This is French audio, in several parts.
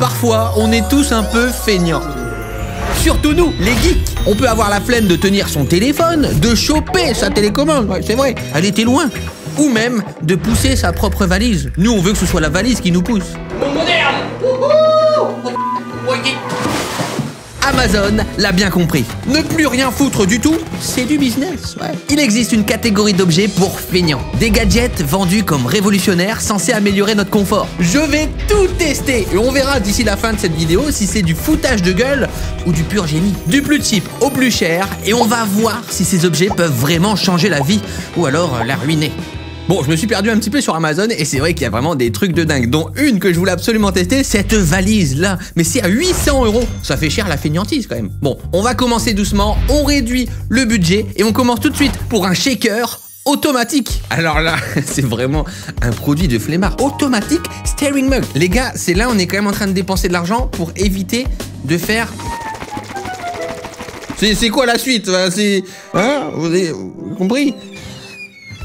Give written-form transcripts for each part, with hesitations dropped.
Parfois, on est tous un peu feignants. Surtout nous, les geeks. On peut avoir la flemme de tenir son téléphone, de choper sa télécommande, ouais, c'est vrai, elle était loin. Ou même de pousser sa propre valise. Nous, on veut que ce soit la valise qui nous pousse. Monde moderne. Amazon l'a bien compris. Ne plus rien foutre du tout, c'est du business. Ouais. Il existe une catégorie d'objets pour feignants. Des gadgets vendus comme révolutionnaires, censés améliorer notre confort. Je vais tout tester et on verra d'ici la fin de cette vidéo si c'est du foutage de gueule ou du pur génie. Du plus cheap au plus cher et on va voir si ces objets peuvent vraiment changer la vie ou alors la ruiner. Bon, je me suis perdu un petit peu sur Amazon et c'est vrai qu'il y a vraiment des trucs de dingue, dont une que je voulais absolument tester, cette valise là. Mais c'est à 800 €. Ça fait cher la fainéantise quand même. Bon, on va commencer doucement, on réduit le budget et on commence tout de suite pour un shaker automatique. Alors là, c'est vraiment un produit de flemmard. Automatique steering mug. Les gars, c'est là on est quand même en train de dépenser de l'argent pour éviter de faire... C'est quoi la suite? C'est... Hein? Vous avez compris?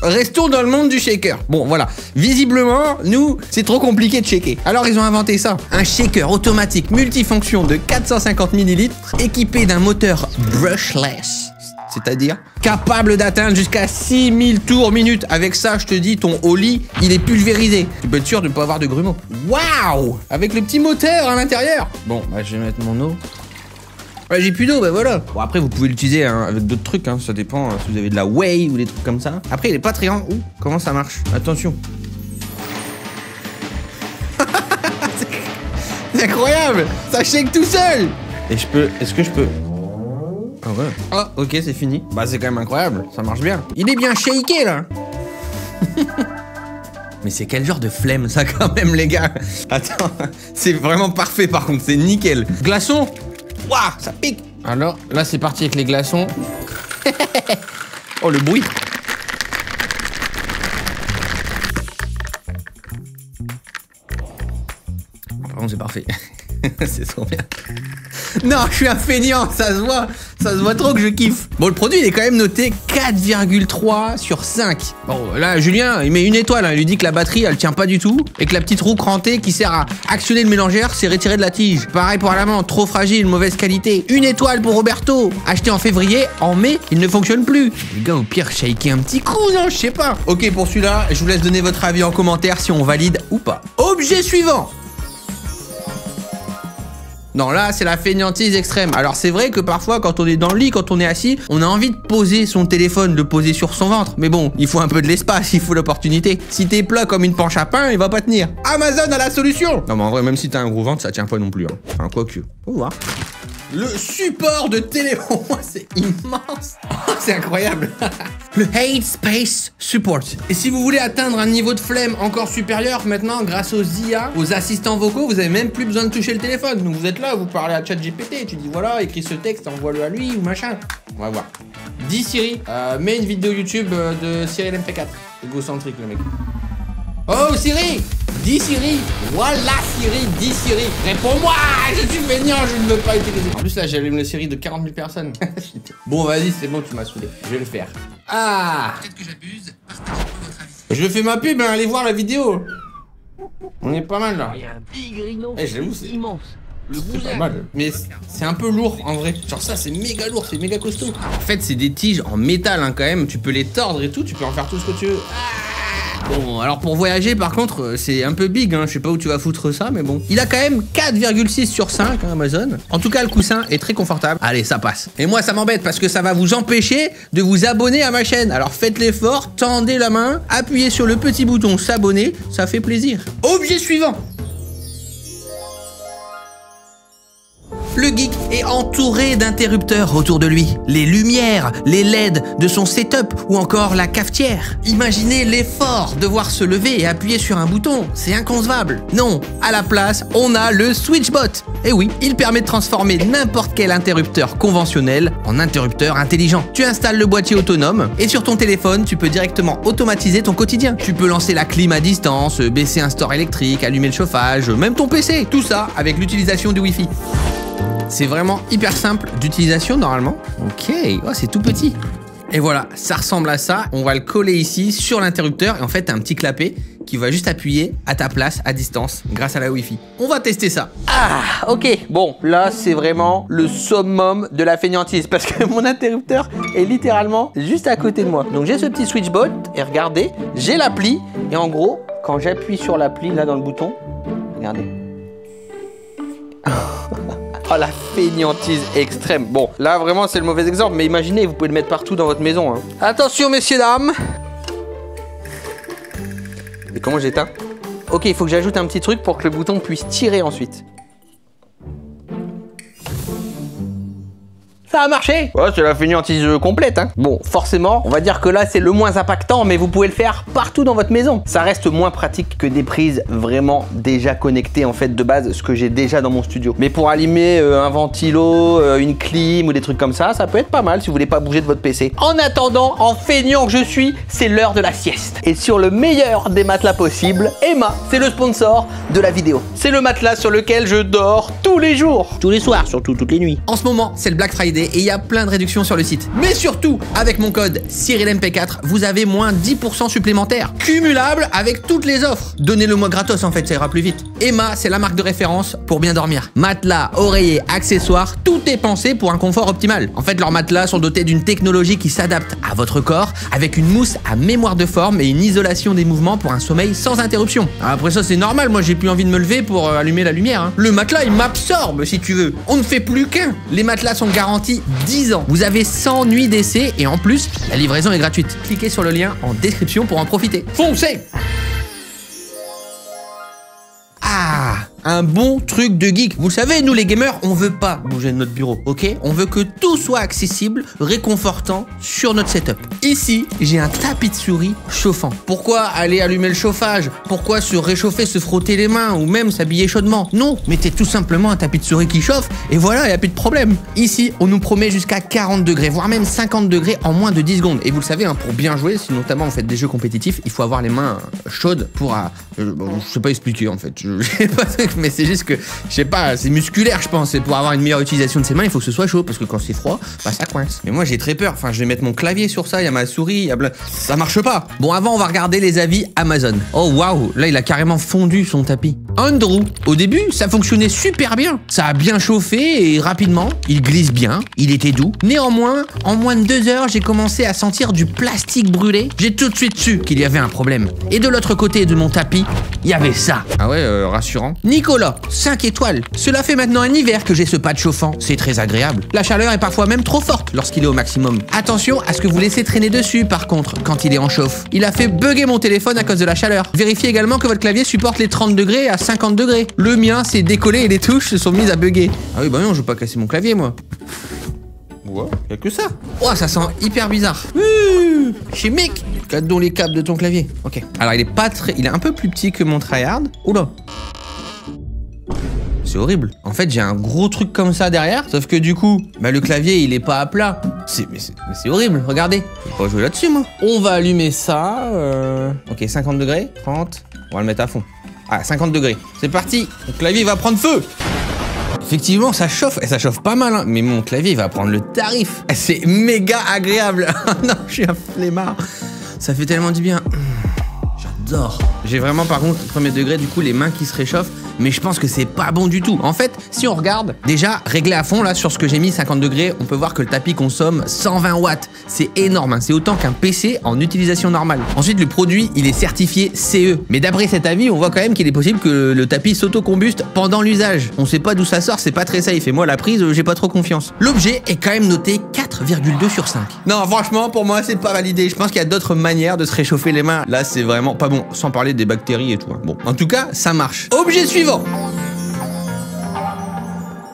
Restons dans le monde du shaker. Bon, voilà. Visiblement, nous, c'est trop compliqué de shaker. Alors, ils ont inventé ça. Un shaker automatique multifonction de 450 ml équipé d'un moteur brushless. C'est-à-dire capable d'atteindre jusqu'à 6000 tours minute. Avec ça, je te dis, ton Oli, il est pulvérisé. Tu peux être sûr de ne pas avoir de grumeaux. Waouh! Avec le petit moteur à l'intérieur. Bon, bah, je vais mettre mon eau. Ouais, j'ai plus d'eau, bah voilà. Bon, après, vous pouvez l'utiliser hein, avec d'autres trucs, hein, ça dépend si vous avez de la whey ou des trucs comme ça. Après, il est pas très grand. Ouh, comment ça marche? Attention. C'est incroyable! Ça shake tout seul! Et je peux... Est-ce que je peux... Ah ouais. Ah, ok, c'est fini. Bah, c'est quand même incroyable, ça marche bien. Il est bien shaké, là. Mais c'est quel genre de flemme, ça, quand même, les gars? Attends, c'est vraiment parfait, par contre, c'est nickel. Glaçon? Waouh, ça pique. Alors, là, c'est parti avec les glaçons. Oh, le bruit. Par contre, c'est parfait. C'est trop bien. Non, je suis un feignant, ça se voit. Ça se voit trop que je kiffe. Bon, le produit, il est quand même noté 4,3 sur 5. Bon, là, Julien, il met une étoile. Hein. Il lui dit que la batterie, elle tient pas du tout. Et que la petite roue crantée qui sert à actionner le mélangeur, c'est retiré de la tige. Pareil pour la menthe, trop fragile, mauvaise qualité. Une étoile pour Roberto. Acheté en février, en mai, il ne fonctionne plus. Les gars, au pire, shaker un petit coup, non, je sais pas. Ok, pour celui-là, je vous laisse donner votre avis en commentaire si on valide ou pas. Objet suivant. Non, là, c'est la fainéantise extrême. Alors, c'est vrai que parfois, quand on est dans le lit, quand on est assis, on a envie de poser son téléphone, de le poser sur son ventre. Mais bon, il faut un peu de l'espace, il faut l'opportunité. Si t'es plat comme une planche à pain, il va pas tenir. Amazon a la solution. Non, mais en vrai, même si t'as un gros ventre, ça tient pas non plus. Hein. Enfin, quoique. Faut voir. Le support de téléphone, c'est immense. Oh, c'est incroyable. Le Hate Space Support. Et si vous voulez atteindre un niveau de flemme encore supérieur, maintenant, grâce aux IA, aux assistants vocaux, vous avez même plus besoin de toucher le téléphone. Donc vous êtes là, vous parlez à ChatGPT, tu dis voilà, écris ce texte, envoie-le à lui ou machin. On va voir. Dis Siri, mets une vidéo YouTube de Cyril MP4. Égocentrique le mec. Oh Siri! Dis Siri! Voilà Siri, dis Siri! Réponds-moi! Je suis feignant, je ne veux pas utiliser. En plus là, j'allume le Siri de 40 000 personnes. Bon, vas-y, c'est bon, tu m'as saoulé. Je vais le faire. Ah! Peut-être que j'abuse. Partagez-moi votre avis. Je fais ma pub, hein, allez voir la vidéo. On est pas mal là. Il y a un tigrino. J'avoue, c'est immense. C'est pas mal. Mais c'est un peu lourd en vrai. Genre ça, c'est méga lourd, c'est méga costaud. En fait, c'est des tiges en métal hein, quand même. Tu peux les tordre et tout, tu peux en faire tout ce que tu veux. Bon, alors pour voyager, par contre, c'est un peu big, hein. Je sais pas où tu vas foutre ça, mais bon. Il a quand même 4,6 sur 5, hein, Amazon. En tout cas, le coussin est très confortable. Allez, ça passe. Et moi, ça m'embête parce que ça va vous empêcher de vous abonner à ma chaîne. Alors faites l'effort, tendez la main, appuyez sur le petit bouton s'abonner, ça fait plaisir. Objet suivant. Le geek est entouré d'interrupteurs autour de lui. Les lumières, les LED de son setup ou encore la cafetière. Imaginez l'effort de devoir se lever et appuyer sur un bouton. C'est inconcevable. Non, à la place, on a le SwitchBot. Et oui, il permet de transformer n'importe quel interrupteur conventionnel en interrupteur intelligent. Tu installes le boîtier autonome et sur ton téléphone, tu peux directement automatiser ton quotidien. Tu peux lancer la clim à distance, baisser un store électrique, allumer le chauffage, même ton PC. Tout ça avec l'utilisation du Wi-Fi. C'est vraiment hyper simple d'utilisation normalement. Ok, oh, c'est tout petit. Et voilà, ça ressemble à ça. On va le coller ici sur l'interrupteur et en fait, t'as un petit clapet qui va juste appuyer à ta place, à distance, grâce à la Wi-Fi. On va tester ça. Ah, ok. Bon, là, c'est vraiment le summum de la fainéantise parce que mon interrupteur est littéralement juste à côté de moi. Donc, j'ai ce petit switchbot et regardez, j'ai l'appli et en gros, quand j'appuie sur l'appli, là, dans le bouton, regardez. Oh, la fainéantise extrême. Bon, là, vraiment, c'est le mauvais exemple, mais imaginez, vous pouvez le mettre partout dans votre maison. Hein. Attention, messieurs, dames. Et comment j'éteins? Ok, il faut que j'ajoute un petit truc pour que le bouton puisse tirer ensuite. Ça a marché. Ouais, c'est la fainéantise complète, hein. Bon, forcément, on va dire que là, c'est le moins impactant, mais vous pouvez le faire partout dans votre maison. Ça reste moins pratique que des prises vraiment déjà connectées, en fait, de base, ce que j'ai déjà dans mon studio. Mais pour allumer un ventilo, une clim ou des trucs comme ça, ça peut être pas mal si vous voulez pas bouger de votre PC. En attendant, en feignant que je suis, c'est l'heure de la sieste. Et sur le meilleur des matelas possibles, Emma, c'est le sponsor de la vidéo. C'est le matelas sur lequel je dors tous les jours. Tous les soirs, surtout toutes les nuits. En ce moment, c'est le Black Friday et il y a plein de réductions sur le site. Mais surtout, avec mon code CyrilMP4, vous avez moins 10% supplémentaire, cumulable avec toutes les offres. Donnez-le moi gratos en fait, ça ira plus vite. Emma, c'est la marque de référence pour bien dormir. Matelas, oreillers, accessoires, tout est pensé pour un confort optimal. En fait, leurs matelas sont dotés d'une technologie qui s'adapte à votre corps, avec une mousse à mémoire de forme et une isolation des mouvements pour un sommeil sans interruption. Après ça, c'est normal, moi j'ai plus envie de me lever pour allumer la lumière. Hein. Le matelas, il m'absorbe si tu veux. On ne fait plus qu'un. Les matelas sont garantis 10 ans. Vous avez 100 nuits d'essai et en plus, la livraison est gratuite. Cliquez sur le lien en description pour en profiter. Foncez! Ah, un bon truc de geek. Vous savez, nous les gamers, on veut pas bouger de notre bureau, ok? On veut que tout soit accessible, réconfortant sur notre setup. Ici, j'ai un tapis de souris chauffant. Pourquoi aller allumer le chauffage? Pourquoi se réchauffer, se frotter les mains ou même s'habiller chaudement? Non, mettez tout simplement un tapis de souris qui chauffe et voilà, il n'y a plus de problème. Ici, on nous promet jusqu'à 40 degrés, voire même 50 degrés en moins de 10 secondes. Et vous le savez, hein, pour bien jouer, si notamment vous faites des jeux compétitifs, il faut avoir les mains chaudes pour... je sais pas expliquer en fait. Je sais pas, mais c'est juste que, je sais pas, c'est musculaire, je pense. Et pour avoir une meilleure utilisation de ses mains, il faut que ce soit chaud parce que quand c'est froid, bah ça coince. Mais moi, j'ai très peur. Enfin, je vais mettre mon clavier sur ça, il y a ma souris, il y a ça marche pas. Bon, avant, on va regarder les avis Amazon. Oh waouh, là, il a carrément fondu son tapis. Andrew, au début, ça fonctionnait super bien. Ça a bien chauffé et rapidement, il glisse bien, il était doux. Néanmoins, en moins de 2 heures, j'ai commencé à sentir du plastique brûlé. J'ai tout de suite su qu'il y avait un problème. Et de l'autre côté de mon tapis, il y avait ça. Ah ouais, rassurant. Nicolas, 5 étoiles. Cela fait maintenant un hiver que j'ai ce pad chauffant. C'est très agréable. La chaleur est parfois même trop forte lorsqu'il est au maximum. Attention à ce que vous laissez traîner dessus, par contre, quand il est en chauffe. Il a fait bugger mon téléphone à cause de la chaleur. Vérifiez également que votre clavier supporte les 30 degrés à 50 degrés. Le mien s'est décollé et les touches se sont mises à bugger. Ah oui, bah non, je veux pas casser mon clavier, moi. Ouais, y'a que ça. Oh, ça sent hyper bizarre. Chimique. Cadons les câbles de ton clavier. Ok. Alors, il est pas très... Il est un peu plus petit que mon tryhard. Oula. C'est horrible. En fait, j'ai un gros truc comme ça derrière. Sauf que du coup, bah, le clavier, il est pas à plat. Mais c'est horrible. Regardez. Je peux pas jouer là-dessus, moi. On va allumer ça. Ok, 50 degrés. 30. On va le mettre à fond. Ah, 50 degrés. C'est parti. Le clavier va prendre feu. Effectivement, ça chauffe. Et ça chauffe pas mal, hein. Mais mon clavier, il va prendre le tarif. C'est méga agréable. Non, je suis un flemmard. Ça fait tellement du bien. J'adore. J'ai vraiment, par contre, premier degré, du coup, les mains qui se réchauffent. Mais je pense que c'est pas bon du tout. En fait, si on regarde, déjà, réglé à fond, là, sur ce que j'ai mis, 50 degrés, on peut voir que le tapis consomme 120 watts. C'est énorme, hein. C'est autant qu'un PC en utilisation normale. Ensuite, le produit, il est certifié CE. Mais d'après cet avis, on voit quand même qu'il est possible que le tapis s'auto-combuste pendant l'usage. On sait pas d'où ça sort, c'est pas très safe. Et moi, la prise, j'ai pas trop confiance. L'objet est quand même noté 4,2 sur 5. Non, franchement, pour moi, c'est pas validé. Je pense qu'il y a d'autres manières de se réchauffer les mains. Là, c'est vraiment pas bon. Sans parler des bactéries et tout, hein. Bon, en tout cas, ça marche. Objet suivant.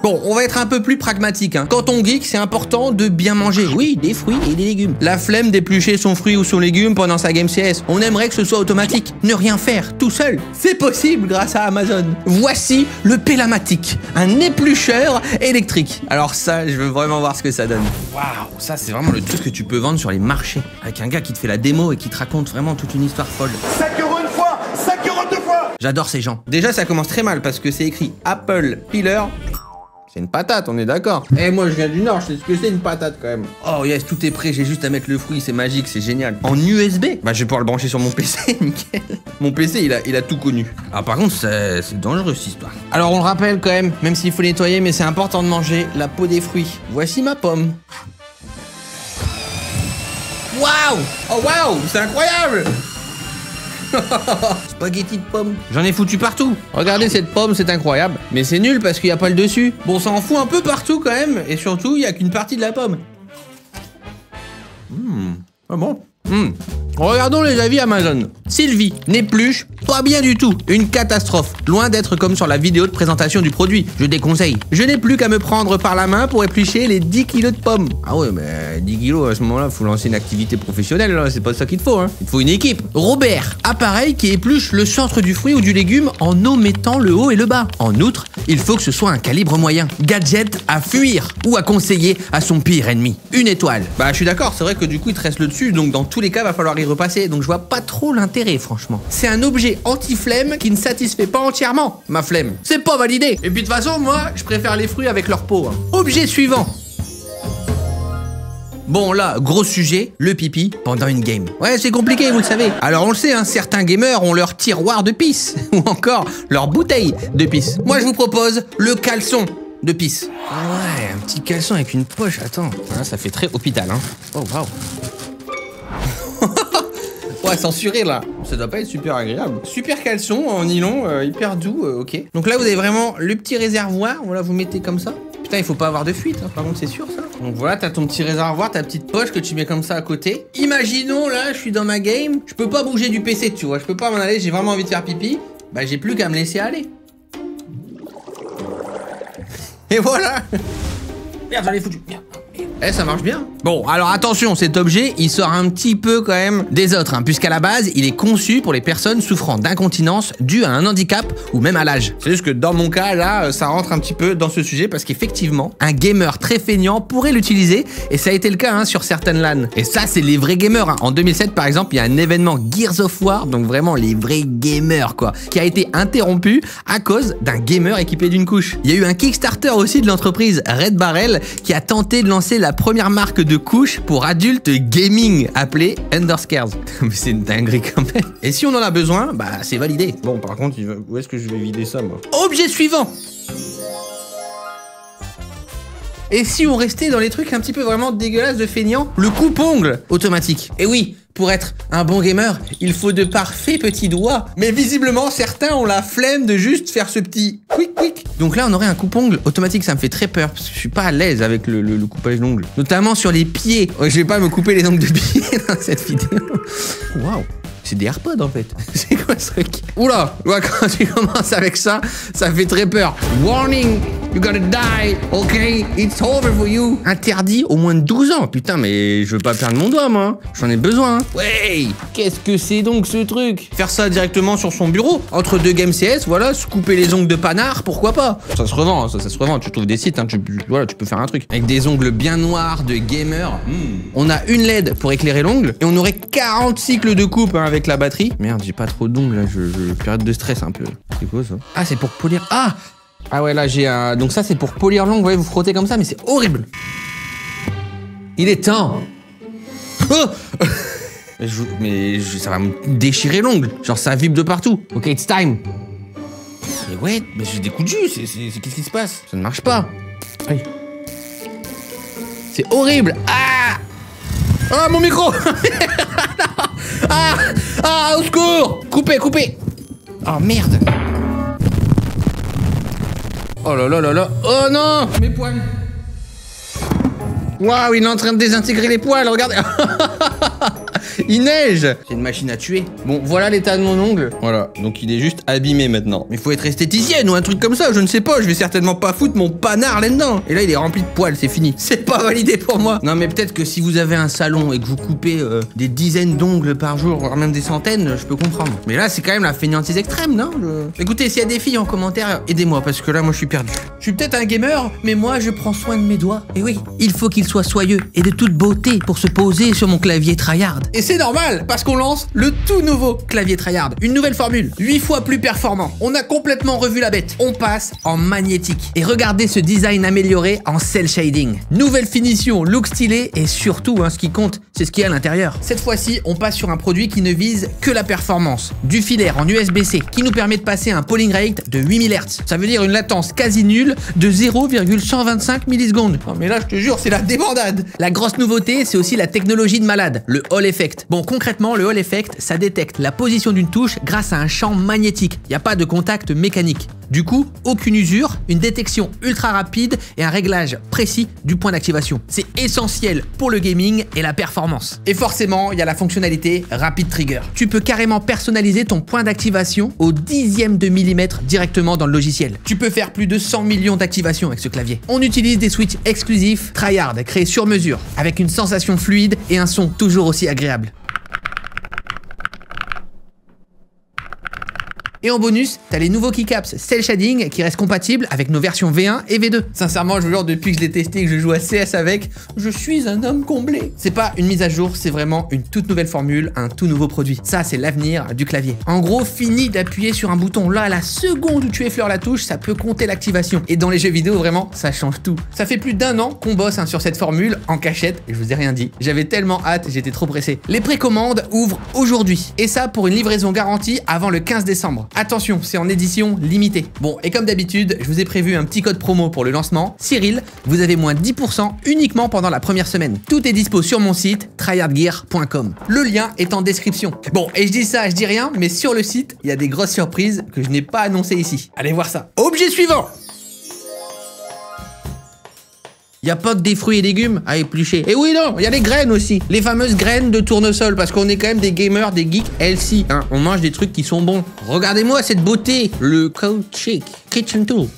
Bon, on va être un peu plus pragmatique, hein. Quand on geek, c'est important de bien manger. Oui, des fruits et des légumes. La flemme d'éplucher son fruit ou son légume pendant sa game CS. On aimerait que ce soit automatique. Ne rien faire tout seul. C'est possible grâce à Amazon. Voici le Pélamatic, un éplucheur électrique. Alors ça, je veux vraiment voir ce que ça donne. Waouh, ça c'est vraiment le truc que tu peux vendre sur les marchés. Avec un gars qui te fait la démo et qui te raconte vraiment toute une histoire folle. 5 € une fois, 5 € deux fois. J'adore ces gens. Déjà, ça commence très mal parce que c'est écrit Apple Peeler. C'est une patate, on est d'accord. Eh, moi, je viens du Nord, je sais ce que c'est une patate quand même. Oh yes, tout est prêt, j'ai juste à mettre le fruit, c'est magique, c'est génial. En USB? Bah, je vais pouvoir le brancher sur mon PC, nickel. Mon PC, il a tout connu. Ah, par contre, c'est dangereux cette histoire. Alors, on le rappelle quand même s'il faut nettoyer, mais c'est important de manger la peau des fruits. Voici ma pomme. Waouh! Oh waouh! C'est incroyable! Spaghetti de pommes. J'en ai foutu partout. Regardez cette pomme, c'est incroyable. Mais c'est nul parce qu'il n'y a pas le dessus. Bon, ça en fout un peu partout quand même. Et surtout, il n'y a qu'une partie de la pomme. Ah bon? Regardons les avis Amazon. Sylvie, n'épluche, pas bien du tout. Une catastrophe. Loin d'être comme sur la vidéo de présentation du produit. Je déconseille. Je n'ai plus qu'à me prendre par la main pour éplucher les 10 kilos de pommes. Ah ouais, mais 10 kilos à ce moment-là, faut lancer une activité professionnelle. Là. C'est pas ça qu'il te faut. Hein. Il te faut une équipe. Robert, appareil qui épluche le centre du fruit ou du légume en omettant le haut et le bas. En outre, il faut que ce soit un calibre moyen. Gadget à fuir ou à conseiller à son pire ennemi. Une étoile. Bah, je suis d'accord. C'est vrai que du coup, il te reste le dessus. Donc, dans tous les cas, va falloir y repasser. Donc, je vois pas trop l'intérêt, franchement. C'est un objet anti-flemme qui ne satisfait pas entièrement ma flemme. C'est pas validé. Et puis, de toute façon, moi, je préfère les fruits avec leur peau. Hein. Objet suivant. Bon là, gros sujet, le pipi pendant une game. Ouais, c'est compliqué, vous le savez. Alors on le sait, hein, certains gamers ont leur tiroir de pisse, ou encore leur bouteille de pisse. Moi je vous propose le caleçon de pisse. Ah ouais, un petit caleçon avec une poche, attends. Voilà, ça fait très hôpital, hein. Oh waouh. Ouais, censuré là. Ça doit pas être super agréable. Super caleçon en nylon, hyper doux, ok. Donc là vous avez vraiment le petit réservoir, voilà, vous mettez comme ça. Putain, il faut pas avoir de fuite, hein. Par contre c'est sûr ça. Donc voilà, t'as ton petit réservoir, ta petite poche que tu mets comme ça à côté. Imaginons là, je suis dans ma game, je peux pas bouger du PC, tu vois, je peux pas m'en aller, j'ai vraiment envie de faire pipi. Bah j'ai plus qu'à me laisser aller. Et voilà. Merde, j'en ai foutu. Merde. Eh, ça marche bien. Bon, alors attention, cet objet, il sort un petit peu quand même des autres, hein, puisqu'à la base, il est conçu pour les personnes souffrant d'incontinence due à un handicap ou même à l'âge. C'est juste que dans mon cas, là, ça rentre un petit peu dans ce sujet parce qu'effectivement, un gamer très feignant pourrait l'utiliser et ça a été le cas hein, sur certaines LAN. Et ça, c'est les vrais gamers. Hein. En 2007, par exemple, il y a un événement Gears of War, donc vraiment les vrais gamers, quoi, qui a été interrompu à cause d'un gamer équipé d'une couche. Il y a eu un Kickstarter aussi de l'entreprise Red Barrel qui a tenté de lancer la première marque de couche pour adultes gaming appelée Underscares. Mais c'est une dinguerie quand même. Et si on en a besoin, bah c'est validé. Bon, par contre, où est-ce que je vais vider ça, moi? Objet suivant. Et si on restait dans les trucs un petit peu vraiment dégueulasses de feignant, le coupe-ongle automatique. Et oui, pour être un bon gamer, il faut de parfaits petits doigts. Mais visiblement, certains ont la flemme de juste faire ce petit quick quick. Donc là, on aurait un coupe-ongle automatique, ça me fait très peur parce que je suis pas à l'aise avec le coupage d'ongles. Notamment sur les pieds. Je vais pas me couper les ongles de pied dans cette vidéo. Waouh. C'est des AirPods en fait. C'est quoi ce truc? Oula, ouais, quand tu commences avec ça, ça fait très peur. Warning, you're gonna die, ok? It's over for you. Interdit au moins de 12 ans. Putain, mais je veux pas perdre mon doigt, moi. J'en ai besoin. Ouais, qu'est-ce que c'est donc ce truc? Faire ça directement sur son bureau, entre deux games CS, voilà, se couper les ongles de panard, pourquoi pas? Ça se revend, ça se revend. Tu trouves des sites, hein, voilà, tu peux faire un truc. Avec des ongles bien noirs de gamer. On a une LED pour éclairer l'ongle et on aurait 40 cycles de coupe, hein, avec la batterie. Merde, j'ai pas trop d'ongles là, je période de stress un peu. C'est quoi ça? Ah, c'est pour polir. Ah ouais, là j'ai un. Donc ça c'est pour polir l'ongle, vous voyez, vous frottez comme ça, mais c'est horrible. Il est temps. Oh ça va me déchirer l'ongle. Genre ça vibre de partout. Ok, it's time. Mais ouais, mais j'ai des coups de jus, qu'est-ce qui se passe? Ça ne marche pas. Aïe. C'est horrible. Ah, mon micro. Au secours. Coupez. Oh merde. Oh là là là là. Oh non. Mes poils. Waouh, il est en train de désintégrer les poils, regardez. Il neige. C'est une machine à tuer. Bon, voilà l'état de mon ongle. Voilà, donc il est juste abîmé maintenant. Mais faut être esthéticienne ou un truc comme ça, je ne sais pas. Je vais certainement pas foutre mon panard là-dedans. Et là, il est rempli de poils, c'est fini. C'est pas validé pour moi. Non, mais peut-être que si vous avez un salon et que vous coupez des dizaines d'ongles par jour, voire même des centaines, je peux comprendre. Mais là, c'est quand même la fainéantise extrême, non? Écoutez, s'il y a des filles en commentaire, aidez-moi, parce que là, moi, je suis perdu. Je suis peut-être un gamer, mais moi je prends soin de mes doigts. Et oui, il faut qu'ils soient soyeux et de toute beauté pour se poser sur mon clavier Tryhard. Et c'est normal, parce qu'on lance le tout nouveau clavier Tryhard. Une nouvelle formule, 8 fois plus performant. On a complètement revu la bête. On passe en magnétique. Et regardez ce design amélioré en cel shading. Nouvelle finition, look stylé et surtout, ce qui compte, c'est ce qu'il y a à l'intérieur. Cette fois-ci, on passe sur un produit qui ne vise que la performance. Du filaire en USB-C qui nous permet de passer un polling rate de 8000 Hz. Ça veut dire une latence quasi nulle de 0,125 millisecondes. Non mais là, je te jure, c'est la débandade. La grosse nouveauté, c'est aussi la technologie de malade, le Hall Effect. Bon, concrètement, le Hall Effect, ça détecte la position d'une touche grâce à un champ magnétique. Il n'y a pas de contact mécanique. Du coup, aucune usure, une détection ultra rapide et un réglage précis du point d'activation. C'est essentiel pour le gaming et la performance. Et forcément, il y a la fonctionnalité Rapid Trigger. Tu peux carrément personnaliser ton point d'activation au dixième de millimètre directement dans le logiciel. Tu peux faire plus de 100 millions d'activations avec ce clavier. On utilise des switches exclusifs Tryhard créés sur mesure, avec une sensation fluide et un son toujours aussi agréable. Et en bonus, t'as les nouveaux keycaps cel shading qui restent compatibles avec nos versions V1 et V2. Sincèrement, je vous jure, depuis que je l'ai testé et que je joue à CS avec, je suis un homme comblé. C'est pas une mise à jour, c'est vraiment une toute nouvelle formule, un tout nouveau produit. Ça, c'est l'avenir du clavier. En gros, fini d'appuyer sur un bouton. Là, à la seconde où tu effleures la touche, ça peut compter l'activation. Et dans les jeux vidéo, vraiment, ça change tout. Ça fait plus d'1 an qu'on bosse sur cette formule en cachette et je vous ai rien dit. J'avais tellement hâte, j'étais trop pressé. Les précommandes ouvrent aujourd'hui. Et ça pour une livraison garantie avant le 15 décembre. Attention, c'est en édition limitée. Bon, et comme d'habitude, je vous ai prévu un petit code promo pour le lancement. Cyril, vous avez moins 10% uniquement pendant la première semaine. Tout est dispo sur mon site, tryhardgear.com. Le lien est en description. Bon, et je dis ça, je dis rien, mais sur le site, il y a des grosses surprises que je n'ai pas annoncées ici. Allez voir ça. Objet suivant! Il n'y a pas que des fruits et légumes à éplucher. Et oui, non, il y a les graines aussi. Les fameuses graines de tournesol, parce qu'on est quand même des gamers, des geeks healthy. On mange des trucs qui sont bons. Regardez-moi cette beauté. Le Cold Kitchen Tool.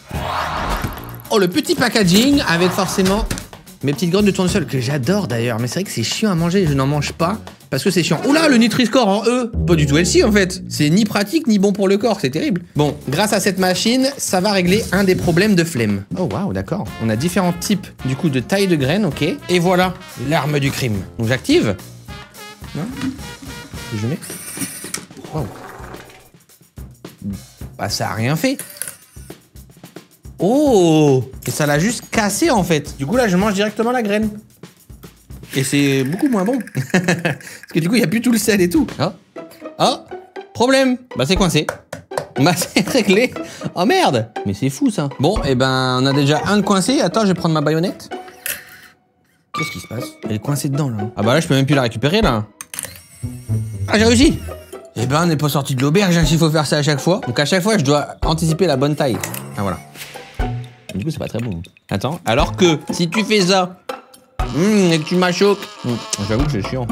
Oh, le petit packaging avec forcément mes petites graines de tournesol, que j'adore d'ailleurs. Mais c'est vrai que c'est chiant à manger, je n'en mange pas. Parce que c'est chiant. Oula, le Nutri-Score en E. Pas du tout healthy en fait. C'est ni pratique ni bon pour le corps, c'est terrible. Bon, grâce à cette machine, ça va régler un des problèmes de flemme. Oh waouh, d'accord. On a différents types du coup de taille de graines, ok. Et voilà, l'arme du crime. Donc j'active. Non. Je mets. Waouh. Bah ça a rien fait. Oh. Et ça l'a juste cassé en fait. Du coup là, je mange directement la graine. Et c'est beaucoup moins bon. Parce que du coup, il n'y a plus tout le sel et tout. Oh, problème. Bah, c'est coincé. Bah, c'est réglé. Oh, merde. Mais c'est fou, ça. Bon, et ben, on a déjà un de coincé. Attends, je vais prendre ma baïonnette. Qu'est-ce qui se passe? Elle est coincée dedans, là. Ah bah là, je peux même plus la récupérer, là. Ah, j'ai réussi. Eh ben, on n'est pas sorti de l'auberge, s'il faut faire ça à chaque fois. Donc, à chaque fois, je dois anticiper la bonne taille. Ah, voilà. Du coup, c'est pas très bon. Attends, alors que si tu fais ça... et que tu m'achoques. J'avoue que c'est chiant.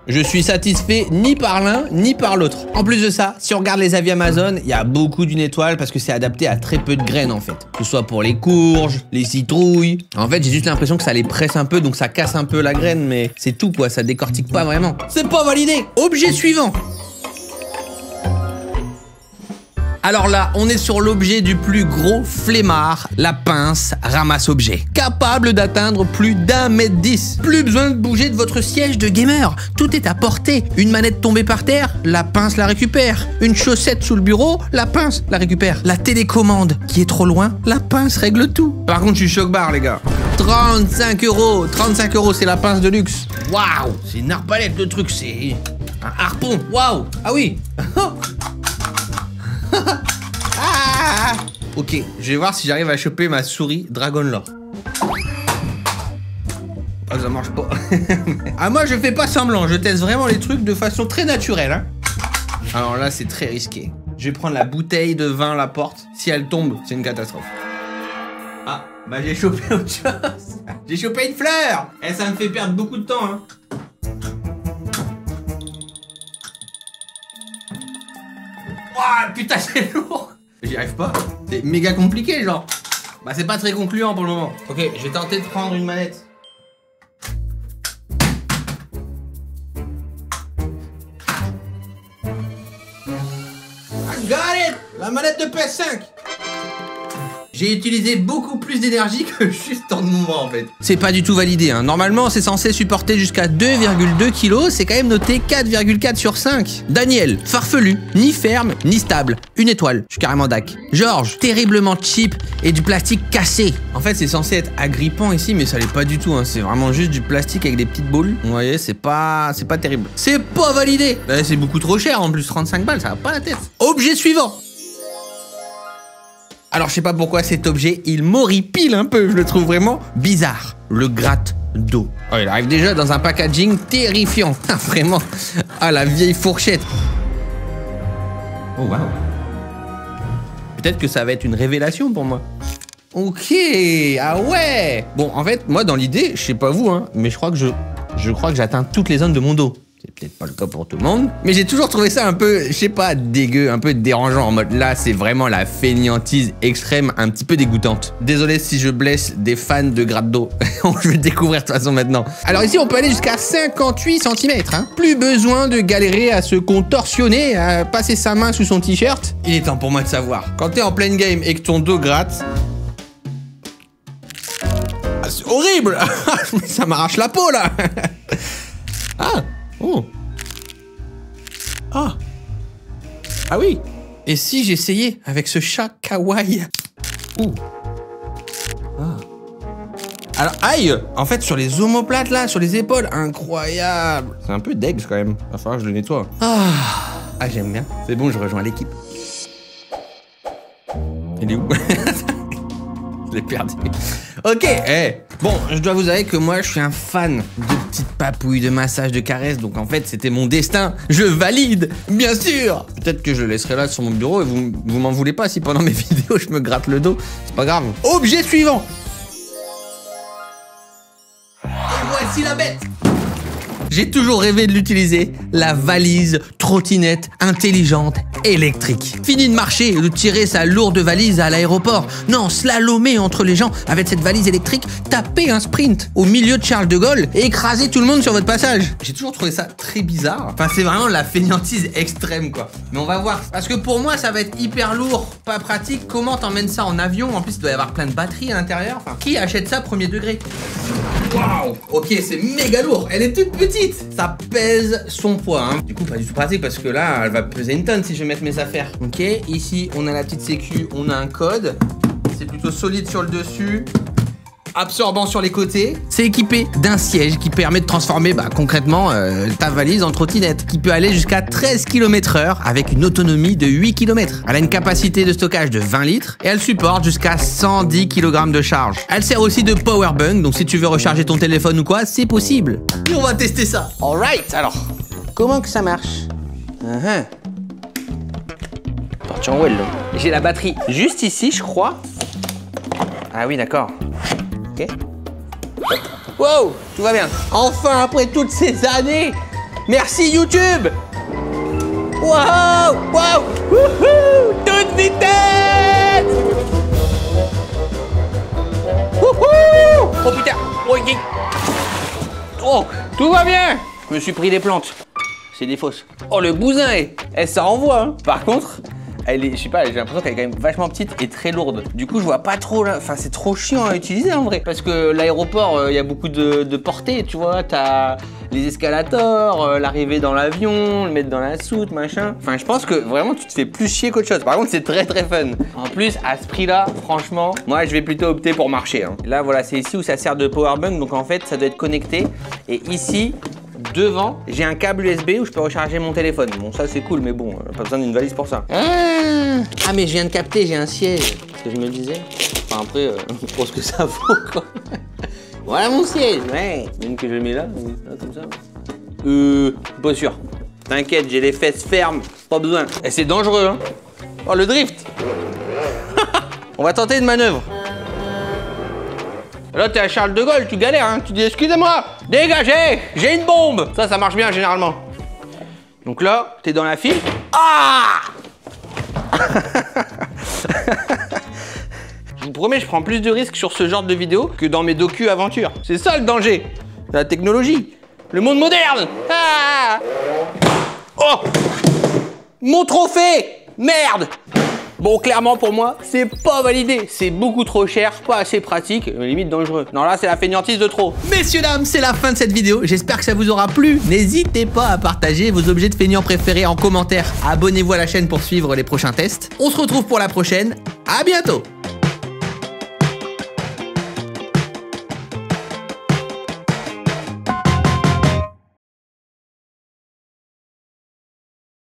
Je suis satisfait ni par l'un ni par l'autre. En plus de ça, si on regarde les avis Amazon, il y a beaucoup d'une étoile parce que c'est adapté à très peu de graines en fait. Que ce soit pour les courges, les citrouilles. En fait, j'ai juste l'impression que ça les presse un peu, donc ça casse un peu la graine, mais c'est tout quoi, ça décortique pas vraiment. C'est pas validé. Objet suivant. Alors là, on est sur l'objet du plus gros flemmard, la pince ramasse-objet. Capable d'atteindre plus d'1,10 m. Plus besoin de bouger de votre siège de gamer. Tout est à portée. Une manette tombée par terre, la pince la récupère. Une chaussette sous le bureau, la pince la récupère. La télécommande qui est trop loin, la pince règle tout. Par contre, je suis choc-barre, les gars. 35 €. 35 €, c'est la pince de luxe. Waouh, c'est une arbalète de truc, c'est un harpon. Waouh. Ah oui. Ah, ok, je vais voir si j'arrive à choper ma souris Dragon Lore. Ah, ça marche pas. Ah, moi je fais pas semblant, je teste vraiment les trucs de façon très naturelle. Hein. Alors là, c'est très risqué. Je vais prendre la bouteille de vin à la porte. Si elle tombe, c'est une catastrophe. Ah, bah j'ai chopé autre chose. J'ai chopé une fleur. Et ça me fait perdre beaucoup de temps. Hein. Ouah, putain, c'est lourd. J'y arrive pas. C'est méga compliqué, genre. Bah, c'est pas très concluant pour le moment. Ok, je vais tenter de prendre une manette. I got it. La manette de PS5. J'ai utilisé beaucoup plus d'énergie que juste en mouvement en fait. C'est pas du tout validé, hein. Normalement, c'est censé supporter jusqu'à 2,2 kg. C'est quand même noté 4,4 sur 5. Daniel, farfelu, ni ferme, ni stable. Une étoile, je suis carrément dac. Georges, terriblement cheap et du plastique cassé. En fait, c'est censé être agrippant ici, mais ça l'est pas du tout, hein. C'est vraiment juste du plastique avec des petites boules. Vous voyez, c'est pas terrible. C'est pas validé. Bah, c'est beaucoup trop cher en plus, 35 balles, ça va pas la tête. Objet suivant. Alors, je sais pas pourquoi cet objet, il m'horripile un peu. Je le trouve vraiment bizarre. Le gratte-d'eau. Oh, il arrive déjà dans un packaging terrifiant. Vraiment. Ah, la vieille fourchette. Oh, waouh. Peut-être que ça va être une révélation pour moi. Ok. Ah ouais. Bon, en fait, moi, dans l'idée, je sais pas vous, hein, mais je crois que j'atteins toutes les zones de mon dos. C'est peut-être pas le cas pour tout le monde, mais j'ai toujours trouvé ça un peu, je sais pas, dégueu, un peu dérangeant, en mode là, c'est vraiment la fainéantise extrême, un petit peu dégoûtante. Désolé si je blesse des fans de gratte d'eau. Je vais le découvrir de toute façon maintenant. Alors ici, on peut aller jusqu'à 58 cm. Hein. Plus besoin de galérer à se contorsionner, à passer sa main sous son t-shirt. Il est temps pour moi de savoir. Quand t'es en pleine game et que ton dos gratte... Ah, c'est horrible. Ça m'arrache la peau, là. Ah. Oh. Ah. Ah oui. Et si j'essayais avec ce chat kawaii? Ouh. Ah. Alors, aïe. En fait, sur les omoplates, là, sur les épaules, incroyable. C'est un peu dex, quand même. Va falloir que je le nettoie. Ah, j'aime bien. C'est bon, je rejoins l'équipe. Il est où? Je l'ai perdu. Ok, bon, je dois vous avouer que moi, je suis un fan de petites papouilles, de massages, de caresses. Donc en fait, c'était mon destin. Je valide, bien sûr. Peut-être que je le laisserai là sur mon bureau et vous m'en voulez pas si pendant mes vidéos, je me gratte le dos. C'est pas grave. Objet suivant. Et voici la bête. J'ai toujours rêvé de l'utiliser, la valise trottinette intelligente électrique. Fini de marcher et de tirer sa lourde valise à l'aéroport. Non, slalomer entre les gens avec cette valise électrique, taper un sprint au milieu de Charles de Gaulle et écraser tout le monde sur votre passage. J'ai toujours trouvé ça très bizarre. Enfin, c'est vraiment la fainéantise extrême, quoi. Mais on va voir. Parce que pour moi, ça va être hyper lourd, pas pratique. Comment t'emmènes ça en avion? En plus, il doit y avoir plein de batteries à l'intérieur. Enfin, qui achète ça premier degré? Waouh. Ok, c'est méga lourd. Elle est toute petite. Ça pèse son poids, hein. Du coup, pas du tout pratique parce que là, elle va peser une tonne si je vais mettre mes affaires. Ok, ici, on a la petite sécu, on a un code. C'est plutôt solide sur le dessus. Absorbant sur les côtés. C'est équipé d'un siège qui permet de transformer concrètement ta valise en trottinette, qui peut aller jusqu'à 13 km/h avec une autonomie de 8 km. Elle a une capacité de stockage de 20 litres et elle supporte jusqu'à 110 kg de charge. Elle sert aussi de power bank, donc si tu veux recharger ton téléphone ou quoi, c'est possible. Et on va tester ça. Alright, alors, comment que ça marche? Parti en well, là. J'ai la batterie juste ici, je crois. Ah oui, d'accord. Ok. Wow, tout va bien. Enfin, après toutes ces années. Merci YouTube. Wow, wow, wouhou, toute vitesse. Wouhou. Oh putain. Oh, tout va bien. Je me suis pris des plantes. C'est des fausses. Oh, le bousin, ça envoie, hein. Par contre... Elle est, je sais pas, j'ai l'impression qu'elle est quand même vachement petite et très lourde. Du coup, je vois pas trop là. Enfin, c'est trop chiant à utiliser en vrai. Parce que l'aéroport, il y a beaucoup de portée, tu vois. T'as les escalators, l'arrivée dans l'avion, le mettre dans la soute, machin. Enfin, je pense que vraiment, tu te fais plus chier qu'autre chose. Par contre, c'est très très fun. En plus, à ce prix-là, franchement, moi, je vais plutôt opter pour marcher. Hein. Là, voilà, c'est ici où ça sert de powerbank. Donc en fait, ça doit être connecté. Et ici, devant, j'ai un câble USB où je peux recharger mon téléphone. Bon, ça c'est cool, mais bon, pas besoin d'une valise pour ça. Ah, mais je viens de capter, j'ai un siège. Ce que je me disais. Enfin, après, je pense que ça vaut, quoi. Voilà mon siège, ouais. Même que je le mets là, comme ça. Pas sûr. T'inquiète, j'ai les fesses fermes, pas besoin. Et c'est dangereux, hein. Oh, le drift. On va tenter une manœuvre. Là, t'es à Charles de Gaulle, tu galères, hein. Tu dis, excusez-moi, dégagez, j'ai une bombe. Ça marche bien, généralement. Donc là, t'es dans la file. Ah. Je vous promets, je prends plus de risques sur ce genre de vidéo que dans mes docu-aventures. C'est ça, le danger. La technologie. Le monde moderne. Ah. Oh. Mon trophée. Merde. Bon, clairement pour moi, c'est pas validé. C'est beaucoup trop cher, pas assez pratique, limite dangereux. Non, là, c'est la fainéantise de trop. Messieurs, dames, c'est la fin de cette vidéo. J'espère que ça vous aura plu. N'hésitez pas à partager vos objets de feignants préférés en commentaire. Abonnez-vous à la chaîne pour suivre les prochains tests. On se retrouve pour la prochaine. À bientôt.